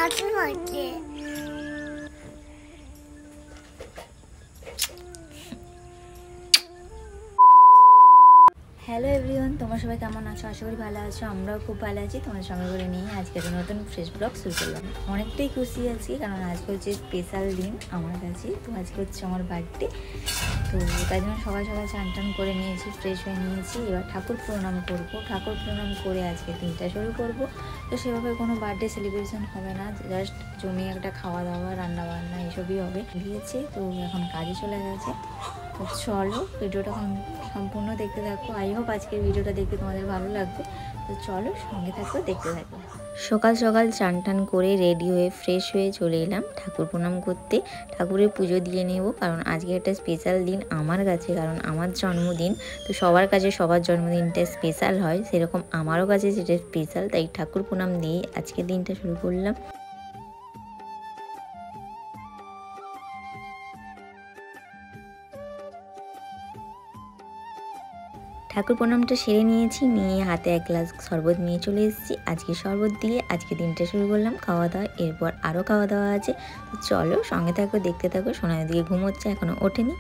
Cartoon হচ্ছে। Hello everyone, তোমরা সবাই কেমন আছো? আশা করি ভালো আছো। আমরাও খুব ভালো আছি। তোমার সঙ্গে করে নিয়ে আজকে একটা নতুন ফ্রেশ ব্লগ শুরু করলাম। অনেকটাই খুশি আছি কারণ আজকে হচ্ছে স্পেশাল দিন আমার কাছে। তো আজকে হচ্ছে আমার বার্থডে। তো তাই জন্য সকাল সকাল চান টান করে নিয়েছি, ফ্রেশ হয়ে নিয়েছি। এবার ঠাকুর প্রণাম করবো। ঠাকুর প্রণাম করে আজকে দিনটা শুরু করব। তো সেভাবে কোনো বার্থডে সেলিব্রেশন হবে না, জাস্ট জমিয়ে একটা খাওয়া দাওয়া, রান্না বান্না এসবই হবে। দিয়েছে তো এখন কাজে চলে গেছে। তো চলো ভিডিওটা সম্পূর্ণ দেখতে থাকো। আই হোপ আজকের ভিডিওটা দেখতে তোমাদের ভালো লাগবে। তো চলো সঙ্গে থাকো, দেখতে থাকো। সকাল সকাল চান টান করে রেডি হয়ে ফ্রেশ হয়ে চলে এলাম ঠাকুর প্রণাম করতে। ঠাকুরের পুজো দিয়ে নেব কারণ আজকে একটা স্পেশাল দিন আমার কাছে, কারণ আমার জন্মদিন। তো সবার কাছে সবার জন্মদিনটা স্পেশাল হয়, সেরকম আমারও কাছে সেটা স্পেশাল। তাই ঠাকুর প্রণাম দিয়ে আজকের দিনটা শুরু করলাম। ঠাকুর প্রণামটা সেরে নিয়েছি, নিয়ে হাতে এক গ্লাস শরবত নিয়ে চলে এসেছি। আজকে শরবত দিয়ে আজকে দিনটা শুরু করলাম খাওয়া দাওয়া। এরপর আরও খাওয়া দাওয়া আছে। তো চলো সঙ্গে থাকো, দেখতে থাকো। সোনার দিকে ঘুমোচ্ছে, এখনও ওঠেনি।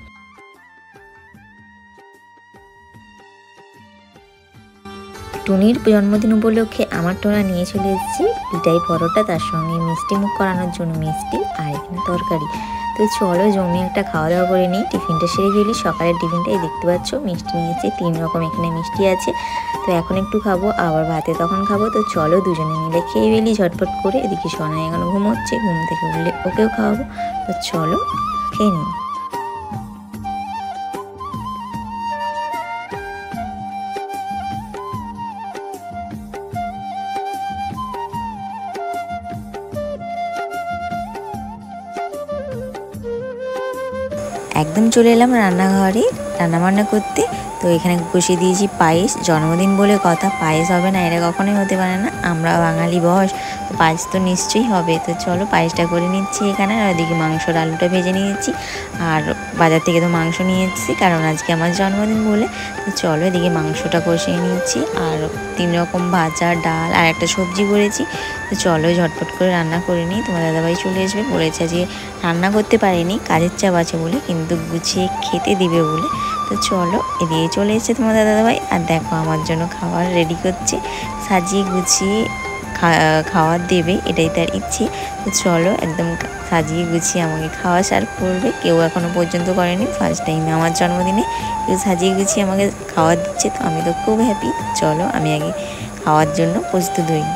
টুনির জন্মদিন উপলক্ষে আমার টোনা নিয়ে চলে এসেছি পিঠাই পরোটা, তার সঙ্গে মিষ্টি মুখ করানোর জন্য মিষ্টি আর এখানে তরকারি। তো চলো জমি একটা খাওয়া দাওয়া করে নিই, টিফিনটা সেরে ফেলি। সকালের টিফিনটাই দেখতে পাচ্ছ, মিষ্টি নিয়েছি 3 রকম, এখানে মিষ্টি আছে। তো এখন একটু খাবো, আবার ভাতে তখন খাবো। তো চলো দুজনে মিলে খেয়ে ফেলি ঝটপট করে। এদিকে সোনা এখন ঘুমোচ্ছে, ঘুম থেকে উঠলে ওকেও খাওয়াবো। তো চলো খেয়ে নিই। একদম চলে এলাম রান্নাঘরে রান্নাবান্না করতে। তো এখানে বসিয়ে দিয়েছি পায়েস। জন্মদিন বলে কথা, পায়েস হবে না এটা কখনোই হতে পারে না। আমরা বাঙালি বস, তো পায়েস তো নিশ্চয়ই হবে। তো চলো পায়েসটা করে নিচ্ছি এখানে। আর ওদিকে মাংসর আলুটা ভেজে নিয়েছি। আর বাজার থেকে তো মাংস নিয়ে এসেছি কারণ আজকে আমার জন্মদিন বলে। তো চলো এদিকে মাংসটা কষিয়ে নিচ্ছি। আর 3 রকম ভাজা, ডাল আর একটা সবজি করেছি। তো চলো ঝটপট করে রান্না করে নিই। তোমার দাদাভাই চলে আসবে, বলেছে যে রান্না করতে পারিনি, কাজের চাপ আছে বলে, কিন্তু গুছিয়ে খেতে দিবে বলে। তো চলো এদিকে চলে এসেছে তোমার দাদাভাই। আর দেখো আমার জন্য খাবার রেডি করছে, সাজিয়ে গুছিয়ে খাওয়ার দেবে, এটাই তার ইচ্ছে। তো চলো একদম সাজিয়ে গুছিয়ে আমাকে খাওয়া সার্ভ করবে। কেউ এখনও পর্যন্ত করেনি, ফার্স্ট টাইমে আমার জন্মদিনে কেউ সাজিয়ে গুছিয়ে আমাকে খাওয়ার দিচ্ছে। তো আমি তো খুব হ্যাপি। চলো আমি আগে খাওয়ার জন্য প্রস্তুত হই।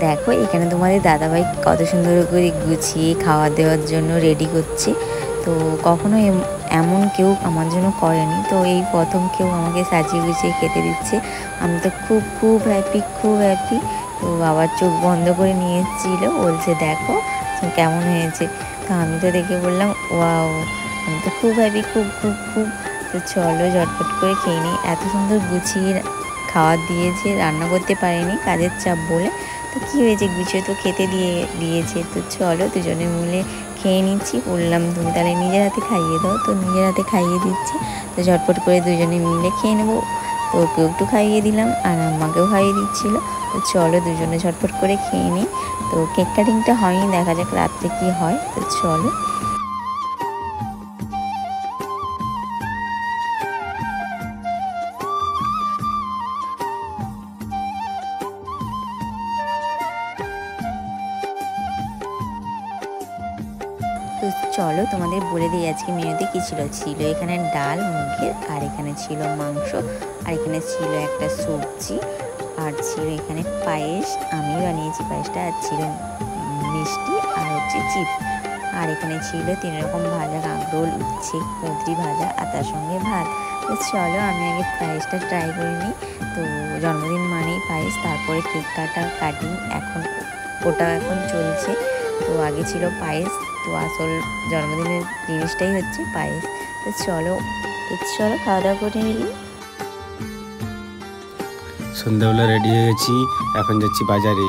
দেখো এখানে তোমাদের দাদাভাই কত সুন্দর করে গুছিয়ে খাওয়া দেওয়ার জন্য রেডি করছে। তো কখনো এমন কেউ আমার জন্য করেনি। তো এই প্রথম কেউ আমাকে সাজিয়ে গুছিয়ে খেতে দিচ্ছে। আমি তো খুব খুব হ্যাপি, খুব হ্যাপি। তো বাবার চোখ বন্ধ করে নিয়ে এসেছিলো, বলছে দেখো কেমন হয়েছে। তো আমি তো দেখে বললাম ওয়াও, আমি তো খুব হ্যাপি, খুব খুব খুব। তো চলো ঝটপট করে খেয়ে নিই। এত সুন্দর গুছিয়ে খাওয়ার দিয়েছে, রান্না করতে পারিনি কাজের চাপ বলে। তো কী হয়েছে, গুছিয়ে তো খেতে দিয়েছে। তো চলো দুজনে মিলে খেয়ে নিচ্ছি। বললাম তুমি তাহলে নিজের হাতে খাইয়ে দাও। তো নিজের হাতে খাইয়ে দিচ্ছে। তো ঝটপট করে দুজনে মিলে খেয়ে নেবো। তো ওকেও একটু খাইয়ে দিলাম আর আমাকেও খাইয়ে দিচ্ছিলো। তো চলো দুজনে ঝটপট করে খেয়ে নিই। তো কেক কাটিংটা হয়নি, দেখা যাক রাত্রে কী হয়। তো চলো। তো চলো তোমাদের বলে দিই আজকে মেনুতে কী ছিল। এখানে ডাল মুগের, আর এখানে ছিল মাংস, আর এখানে ছিল একটা সবজি, আর ছিল এখানে পায়েস, আমি বানিয়েছি পায়েসটা, আর ছিল মিষ্টি আর হচ্ছে চিপস। আর এখানে ছিল 3 রকম ভাজা, কাঁকরোল, উচ্ছে, কুঁদরি ভাজা, আর তার সঙ্গে ভাত। তো চলো আমি আগে পায়েসটা ট্রাই করে নিই। তো জন্মদিন মানেই পায়েস, তারপরে কেক কাটিং, এখন ওটা এখন চলছে। তো আগে ছিল পায়েস। তো আসল জন্মদিনের জিনিসটাই হচ্ছে পায়েস। তো চলো খাওয়া দাওয়া করে নিলি। সন্ধ্যাবেলা রেডি হয়ে গেছি, এখন যাচ্ছি বাজারে।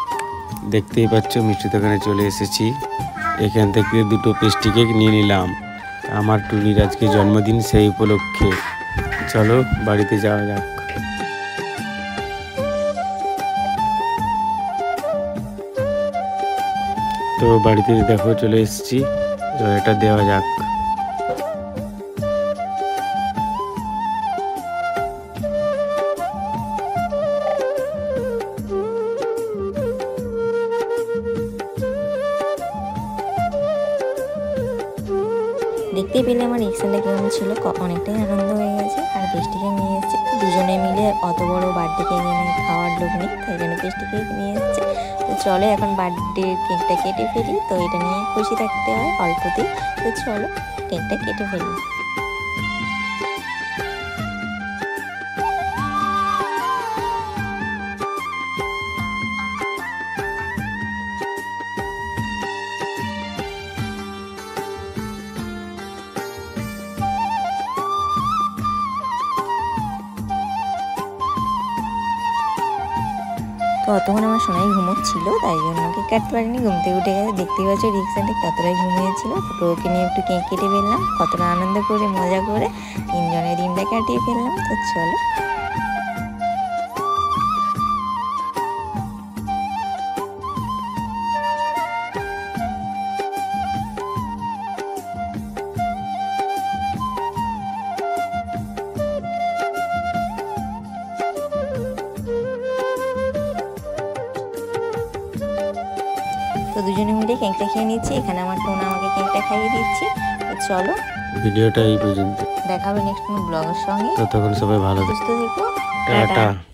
দেখতেই পাচ্ছ মিষ্টি দোকানে চলে এসেছি। এখান থেকে 2টো পেস্ট্রি কেক নিয়ে নিলাম। আমার টুনির আজকে জন্মদিন, সেই উপলক্ষে চলো বাড়িতে যাওয়া যাক। তো বাড়িতে দেখো চলে এসেছি, তো এটা দেওয়া যাক। দেখতেই পেলে আমার রিকশাটা কেমন ছিল, অনেকটাই আনন্দ হয়ে গেছে। আর পেস্টি কেক নিয়ে এসেছে, দুজনে মিলে অত বড় বার্থডে কেক এনে খাওয়ার লোক নেই, তাই জন্য পেস্টি কেক নিয়ে এসেছে। তো চলো এখন বার্থডে কেকটা কেটে ফেলি, তো এটা নিয়ে খুশি থাকতে হয় অল্পতেই। তো চলো কেকটা কেটে ফেলি। তো অতক্ষণ আমার সোনাই ঘুমোচ্ছিল, তাই জন্য কেক কাটতে পারিনি, ঘুম থেকে উঠে গেছে। দেখতেই পাচ্ছ রিক্সাটা কতটাই ঘুমিয়েছিল। তো ওকে নিয়ে একটু কেক কেটে ফেললাম, কতটা আনন্দ করে মজা করে তিনজনের দিনটা কাটিয়ে ফেললাম। তো চলো তো দুজনে মিলে কেকটা খেয়ে নিচ্ছি। এখানে আমার টোনা আমাকে কেকটা খাইয়ে দিচ্ছি। তো চলো ভিডিওটা এই পর্যন্ত, দেখা হবে নেক্সট কোনো ব্লগের সঙ্গে। ততক্ষণ সবাই ভালো সুস্থ থেকো, টাটা। টাটা।